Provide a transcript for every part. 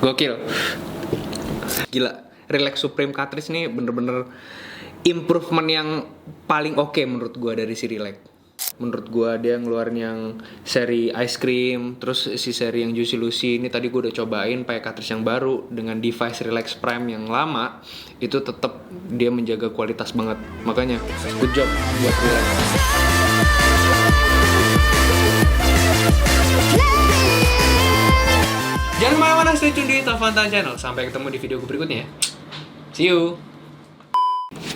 Gokil. Gila, Relax Supreme Cartridge nih bener-bener improvement yang paling oke menurut gua dari si Relax. Menurut gua dia ngeluarin yang seri ice cream, terus si seri yang Juicy Lucy ini tadi gua udah cobain pakai cartridge yang baru dengan device Relax Prime yang lama, itu tetap dia menjaga kualitas banget. Makanya good job buat Relax. Jangan kemana-mana, stay tune di Tavantan Channel. Sampai ketemu di video berikutnya ya. See you.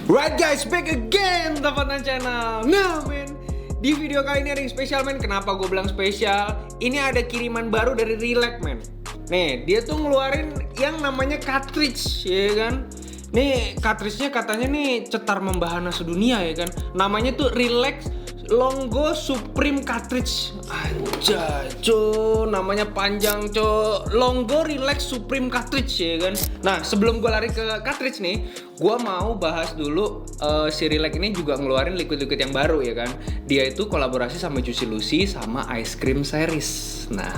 Right guys, back again Tavantan Channel. Nah men, di video kali ini ada yang spesial men. Kenapa gue bilang spesial? Ini ada kiriman baru dari Relax men. Nih, dia tuh ngeluarin yang namanya cartridge, ya kan? Nih, cartridge-nya katanya nih cetar membahana sedunia ya kan. Namanya tuh Relax Longo Supreme Cartridge. Anjay, namanya panjang, Longo Relax Supreme Cartridge ya kan. Nah, sebelum gue lari ke cartridge nih, gue mau bahas dulu si Relax ini juga ngeluarin liquid-liquid yang baru ya kan. Dia itu kolaborasi sama Juicy Lucy sama Ice Cream Series. Nah,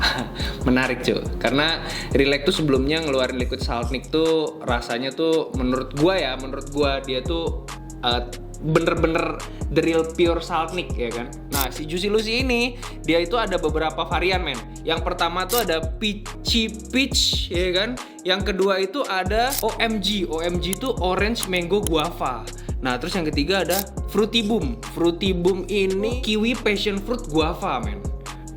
menarik cuy. Karena Relax tuh sebelumnya ngeluarin liquid Saltnik tuh rasanya tuh menurut gue dia tuh bener-bener the real pure Saltnik ya kan. Nah, si Juicy Lucy ini dia itu ada beberapa varian men. Yang pertama tuh ada Peachy Peach ya kan. Yang kedua itu ada OMG tuh Orange Mango Guava. Nah, terus yang ketiga ada Fruity Boom. Fruity Boom ini Kiwi Passion Fruit Guava men.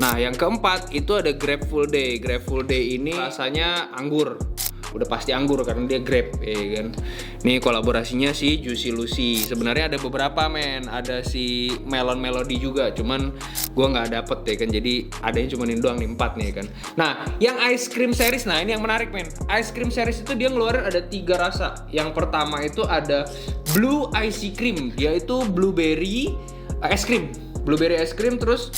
Nah, yang keempat itu ada Grapeful Day. Grapeful Day ini rasanya anggur. Udah pasti anggur karena dia grape ya kan. Nih kolaborasinya si Juicy Lucy. Sebenarnya ada beberapa men, ada si Melon Melody juga, cuman gua nggak dapet ya kan. Jadi ada yang cuma ini doang nih 4 nih kan. Nah, yang Ice Cream Series, nah ini yang menarik men. Ice Cream Series itu dia ngeluarin ada 3 rasa. Yang pertama itu ada Blue Icy Cream. Dia itu blueberry es krim, blueberry es krim, terus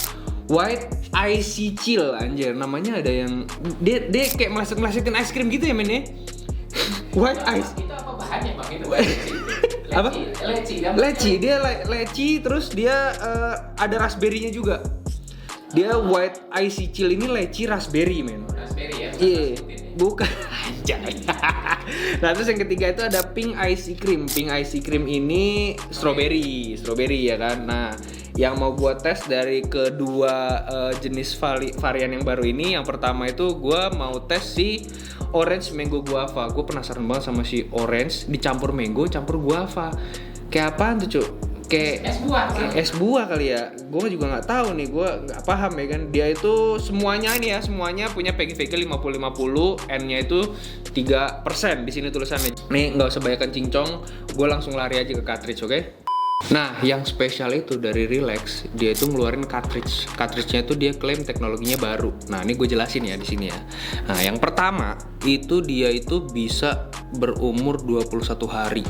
White Icy Chill, anjir namanya ada yang dia kayak meleset-melesetin es krim gitu ya men ya. White Ice. Itu apa bahannya bang? Itu apa? Leci. Leci, dia leci, terus dia ada raspberry-nya juga. Dia White Icy Chill ini leci raspberry men. Raspberry ya? Iya, bukan. Anjay. Nah terus yang ketiga itu ada Pink Icy Cream. Pink Icy Cream ini strawberry ya kan. Nah, yang mau gue tes dari kedua jenis varian yang baru ini, yang pertama itu gue mau tes si Orange Mango Guava. Gue penasaran banget sama si Orange dicampur mango, campur guava. Kayak apaan tuh cuk? Kayak es buah kali ya. Gue juga nggak tahu nih, gue nggak paham ya kan. Dia itu semuanya punya PGVG 50-50, N-nya itu 3%. Di sini tulisannya. Nih nggak usah banyakan cincong, gue langsung lari aja ke cartridge, oke? Nah, yang spesial itu dari Relax, dia itu ngeluarin cartridge. Cartridge-nya itu dia klaim teknologinya baru. Nah, ini gue jelasin ya di sini ya. Nah, yang pertama itu dia itu bisa berumur 21 hari.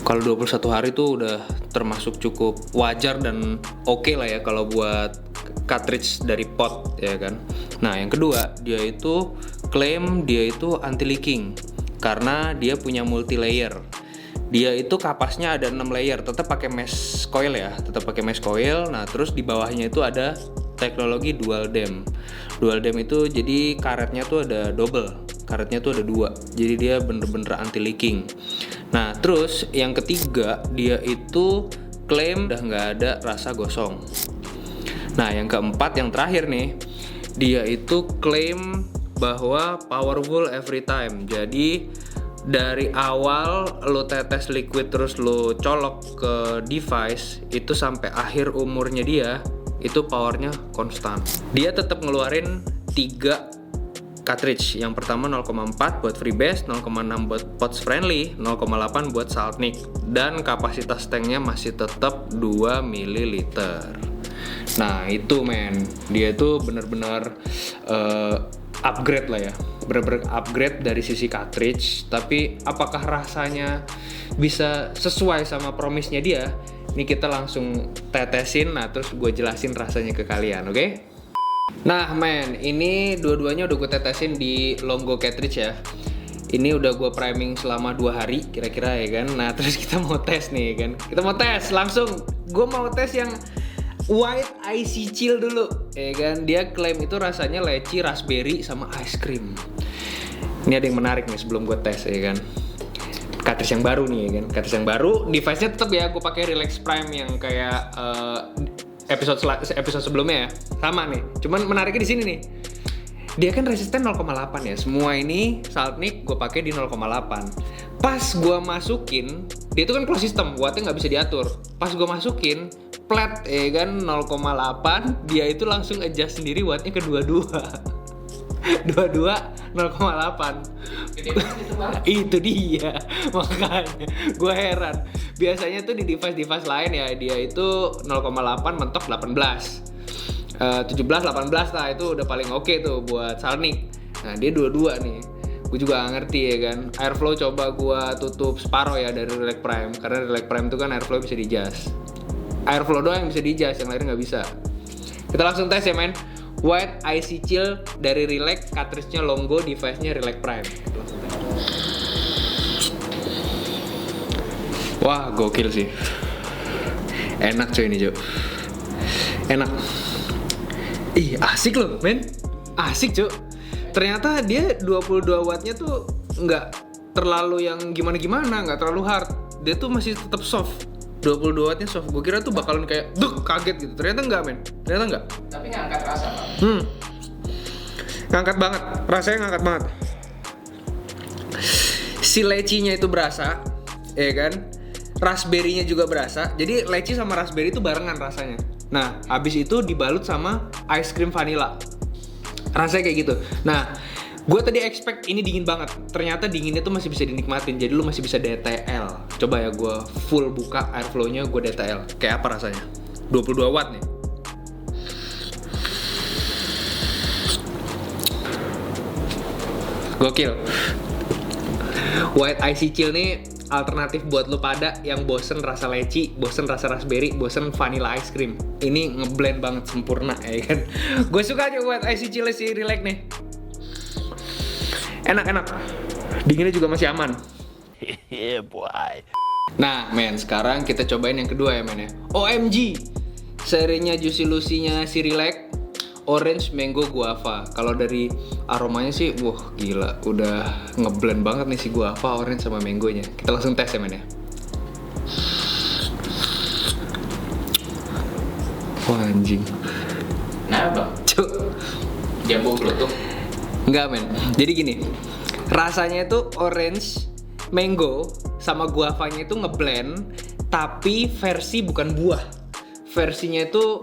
Kalau 21 hari itu udah termasuk cukup wajar dan oke lah ya kalau buat cartridge dari pot ya kan. Nah, yang kedua, dia itu klaim dia itu anti leaking karena dia punya multi layer. Dia itu kapasnya ada 6 layer, tetap pakai mesh coil ya, Nah, terus di bawahnya itu ada teknologi dual dam. Dual dam itu jadi karetnya tuh ada double, karetnya tuh ada 2. Jadi dia bener-bener anti leaking. Nah, terus yang ketiga dia itu klaim udah nggak ada rasa gosong. Nah, yang keempat, yang terakhir nih, dia itu klaim bahwa powerful every time. Jadi dari awal lo tetes liquid terus lo colok ke device itu sampai akhir umurnya dia itu powernya konstan. Dia tetap ngeluarin 3 cartridge. Yang pertama 0,4 buat freebase, 0,6 buat pots friendly, 0,8 buat Saltnik, dan kapasitas tanknya masih tetap 2 ml. Nah itu men, dia tuh bener-bener upgrade lah ya, bener-bener upgrade dari sisi cartridge. Tapi apakah rasanya bisa sesuai sama promise-nya dia? Ini kita langsung tetesin, nah terus gue jelasin rasanya ke kalian, oke? Nah men, ini dua-duanya udah gue tetesin di Longo cartridge ya. Ini udah gue priming selama 2 hari kira-kira ya kan. Nah terus kita mau tes nih kan. Kita mau tes langsung. Gue mau tes yang White Icy Chill dulu. ya kan, dia klaim itu rasanya leci, raspberry, sama ice cream. Ini ada yang menarik nih sebelum gue tes ya kan. Cartridge yang baru nih ya kan, cartridge yang baru, device-nya tetap ya gue pakai Relax Prime yang kayak episode sebelumnya ya, sama nih. Cuman menariknya di sini nih, dia kan resisten 0,8 ya. Semua ini Saltnik gue pakai di 0,8. Pas gue masukin, dia itu kan closed system, wattnya nggak bisa diatur. Pas gue masukin flat ya kan 0,8, dia itu langsung adjust sendiri wattnya ke 22. 22 0,8. Gede banget itu banget. Itu dia. Makanya gue heran. Biasanya tuh di device-device lain ya dia itu 0,8 mentok 18. 17, 18 lah itu udah paling oke tuh buat Saltnik. Nah dia 22 nih. Gue juga gak ngerti ya kan. Airflow coba gue tutup separoh ya dari Relax Prime. Karena Relax Prime itu kan airflow bisa di-adjust. Airflow doang yang bisa di-adjust, yang lainnya gak bisa. Kita langsung tes ya men. White Icy Chill dari Relax, cartridge-nya Longo, device-nya Relax Prime. Wah, gokil sih. Enak coy ini, Jo. Enak. Ih, asik loh, men. Asik, Jo. Ternyata dia 22 wattnya tuh nggak terlalu yang gimana-gimana, nggak terlalu hard. Dia tuh masih tetap soft. 22 wattnya soft. Gue kira tuh bakalan kayak kaget gitu. Ternyata enggak, men. Ternyata enggak. Tapi ngangkat rasa, Bang. Ngangkat banget. Rasanya ngangkat banget. Si lecinya itu berasa, ya kan? Raspberry-nya juga berasa. Jadi leci sama raspberry itu barengan rasanya. Nah, habis itu dibalut sama ice cream vanilla. Rasanya kayak gitu. Nah, gue tadi expect ini dingin banget. Ternyata dinginnya tuh masih bisa dinikmatin. Jadi lu masih bisa DTL. Coba ya gue full buka airflow-nya, gue DTL. Kayak apa rasanya? 22 watt nih. Gokil. White Icy Chill nih alternatif buat lu pada yang bosen rasa leci, bosen rasa raspberry, bosen vanilla ice cream. Ini ngeblend banget sempurna ya kan. Gue suka aja White Icy Chill si Relax nih. Enak-enak. Dinginnya juga masih aman. Yeah, boy. Nah, men, sekarang kita cobain yang kedua ya, men ya. OMG. Serinya Juicy Lucy-nya si Relax, Orange Mango Guava. Kalau dari aromanya sih, wah gila, udah ngeblend banget nih si guava, orange sama mangonya. Kita langsung tes ya, men ya. Wah anjing. Nah, Bang. Cuk. Jambu Bluetooth. Enggak, men. Jadi gini, rasanya itu orange, mango, sama guavanya itu ngeblend, tapi versi bukan buah. Versinya itu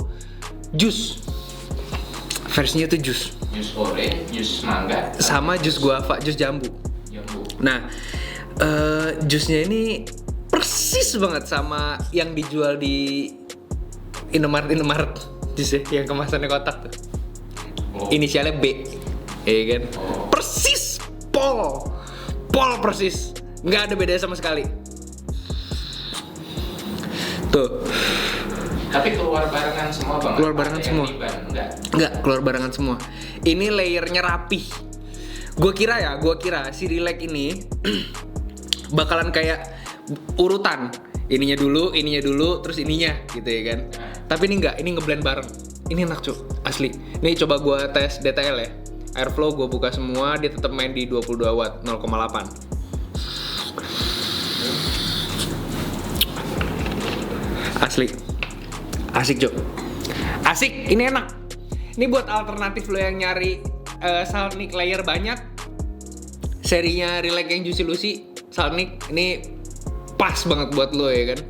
jus. Versinya itu jus. Jus orange, jus mangga, Sama jus guava, jus jambu. jambu. Nah, jusnya ini persis banget sama yang dijual di Indomaret jus ya, yang kemasannya kotak tuh. Oh. Inisialnya B, ya kan? Oh. Persis, pol persis, nggak ada bedanya sama sekali. Tuh, Tapi keluar barengan semua, Bang. Keluar barengan Ada yang semua. riban, enggak. nggak keluar barengan semua. Ini layernya rapih. Gue kira si Relax ini bakalan kayak urutan. Ininya dulu, terus ininya gitu ya kan. Tapi ini enggak, ini ngeblend bareng. Ini enak cuy, asli. Nih coba gue tes DTL ya. Airflow gue buka semua, dia tetap main di 22 watt, 0,8. Asli. Asik cuy. Asik, ini enak. Ini buat alternatif lo yang nyari Saltnik layer banyak. Serinya Relax yang Juicy Lucy, Saltnik ini pas banget buat lo ya kan.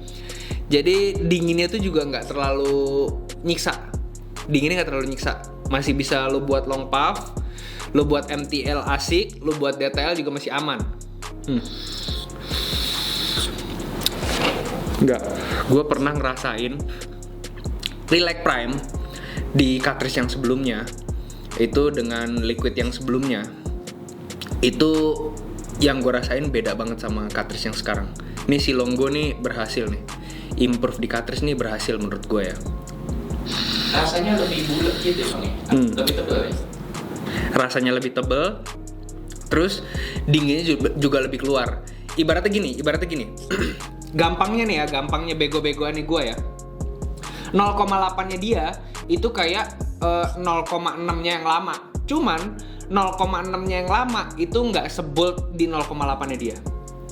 Jadi dinginnya tuh juga nggak terlalu nyiksa. Dinginnya nggak terlalu nyiksa. Masih bisa lo buat long puff, lo buat MTL asik, lo buat DTL juga masih aman. Enggak, gue pernah ngerasain Relax Prime di cartridge yang sebelumnya itu dengan liquid yang sebelumnya. Itu yang gue rasain beda banget sama cartridge yang sekarang. Nih si Longo nih berhasil nih. Improve di cartridge nih berhasil menurut gue ya. Rasanya lebih bulat gitu, Bang. Lebih tebal ya. Rasanya lebih tebal. Terus dinginnya juga lebih keluar. Ibaratnya gini. Gampangnya nih ya, gampangnya bego-begoan nih gue ya. 0,8-nya dia itu kayak 0,6-nya yang lama. Cuman 0,6-nya yang lama itu nggak sebold di 0,8-nya dia.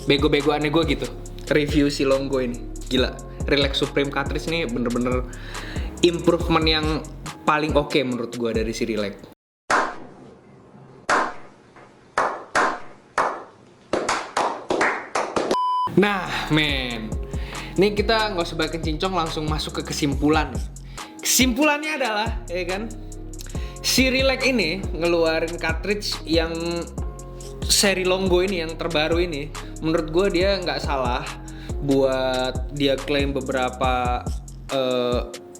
Bego-begoannya gue gitu. Review si Longgo ini. Gila. Relax Supreme cartridge nih bener-bener improvement yang paling oke menurut gue dari si Relax. Nah, men. Ini kita nggak usah banyak cincong, langsung masuk ke kesimpulan. Kesimpulannya adalah, ya kan, si Relax ini ngeluarin cartridge yang seri Longgo ini, yang terbaru ini. Menurut gue dia nggak salah buat dia klaim beberapa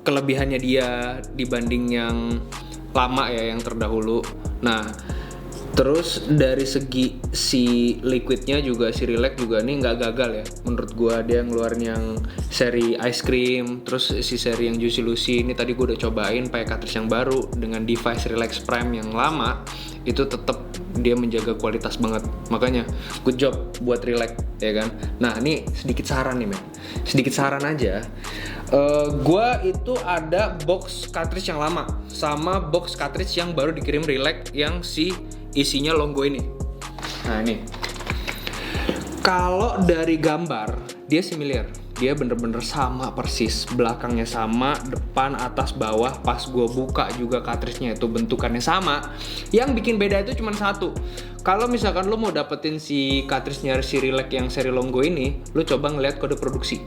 kelebihannya dia dibanding yang lama ya, yang terdahulu. Nah, terus dari segi si liquidnya juga si Relax juga nih nggak gagal ya. Menurut gua dia ngeluarin yang seri ice cream, terus si seri yang Juicy Lucy ini tadi gua udah cobain pakai cartridge yang baru dengan device Relax Prime yang lama, itu tetap dia menjaga kualitas banget. Makanya good job buat Relax, ya kan. Nah, ini sedikit saran nih, men. Sedikit saran aja. Gua itu ada box cartridge yang lama sama box cartridge yang baru dikirim Relax yang si isinya Longgo ini. Nah, ini. Kalau dari gambar dia similar. Dia bener-bener sama persis. Belakangnya sama, depan, atas, bawah. Pas gue buka juga cartridge-nya itu bentukannya sama. Yang bikin beda itu cuma satu. Kalau misalkan lo mau dapetin si cartridge-nya si Relax yang seri Longgo ini, lo coba ngeliat kode produksi.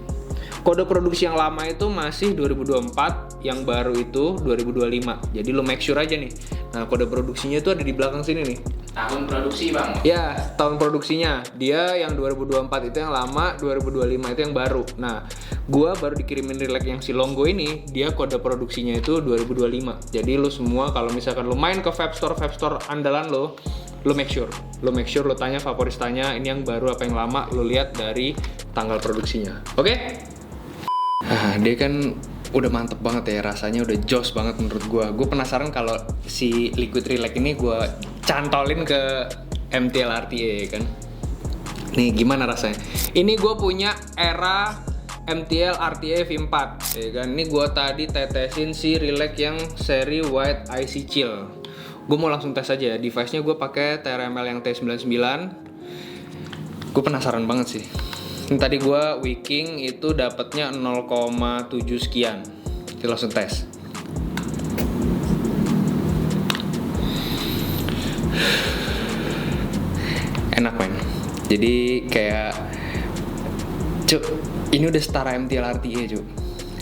Kode produksi yang lama itu masih 2024, yang baru itu 2025. Jadi lo make sure aja nih. Nah, kode produksinya itu ada di belakang sini nih. Tahun produksi, Bang. Ya, tahun produksinya. Dia yang 2024 itu yang lama, 2025 itu yang baru. Nah, gua baru dikirimin Relax yang si Longgo ini, dia kode produksinya itu 2025. Jadi lo semua kalau misalkan lo main ke vape store andalan lo make sure lo tanya favoristanya ini yang baru apa yang lama, lo lihat dari tanggal produksinya. Oke? Dia kan udah mantep banget ya, rasanya udah joss banget menurut gue penasaran kalau si liquid Relax ini gue cantolin ke MTL RTA kan. Nih gimana rasanya, ini gue punya era MTL RTA V4 ya kan. Ini gue tadi tetesin si Relax yang seri White Icy Chill. Gue mau langsung tes aja ya, device-nya gue pakai TRML yang T99. Gue penasaran banget sih. Ini tadi gue wicking itu dapatnya 0,7 sekian. Kita langsung tes. Enak, men. Jadi kayak cuk, ini udah setara MTL RTA, cuk.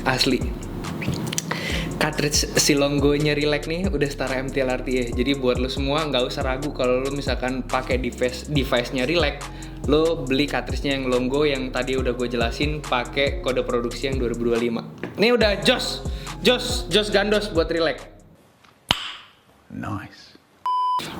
Asli. Cartridge si Longgo-nya Relax nih udah setara MTL RTA. Jadi buat lo semua nggak usah ragu kalau lo misalkan pakai device-nya Relax, lo beli cartridge-nya yang Longgo yang tadi udah gue jelasin pakai kode produksi yang 2025. Ini udah jos gandos buat Relax. Nice.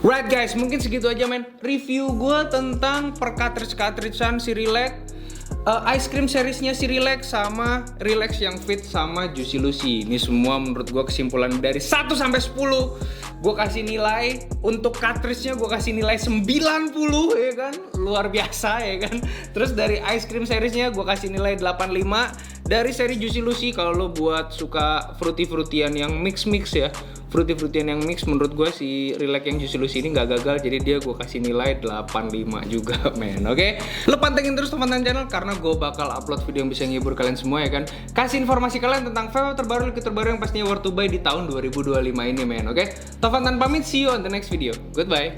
Right guys, mungkin segitu aja men review gue tentang per cartridge-cartridgean si Relax. Ice cream seriesnya si Relax sama Relax yang fit sama Juicy Lucy. Ini semua menurut gue kesimpulan dari 1 sampai 10. Gue kasih nilai untuk cartridge-nya gue kasih nilai 90 ya kan. Luar biasa ya kan. Terus dari ice cream seriesnya gue kasih nilai 85. Dari seri Juicy Lucy kalau lo buat suka fruity-fruityan yang mix-mix ya, fruity-fruityan yang mix, menurut gue si Relax yang Juicy Lucy ini nggak gagal, jadi dia gue kasih nilai 85 juga men. Oke? Lo pantengin terus Tofantan Channel karena gue bakal upload video yang bisa nghibur kalian semua ya kan. Kasih informasi kalian tentang vape terbaru, liquid terbaru yang pastinya worth to buy di tahun 2025 ini men. Oke? Tofantan pamit, see you on the next video. Goodbye.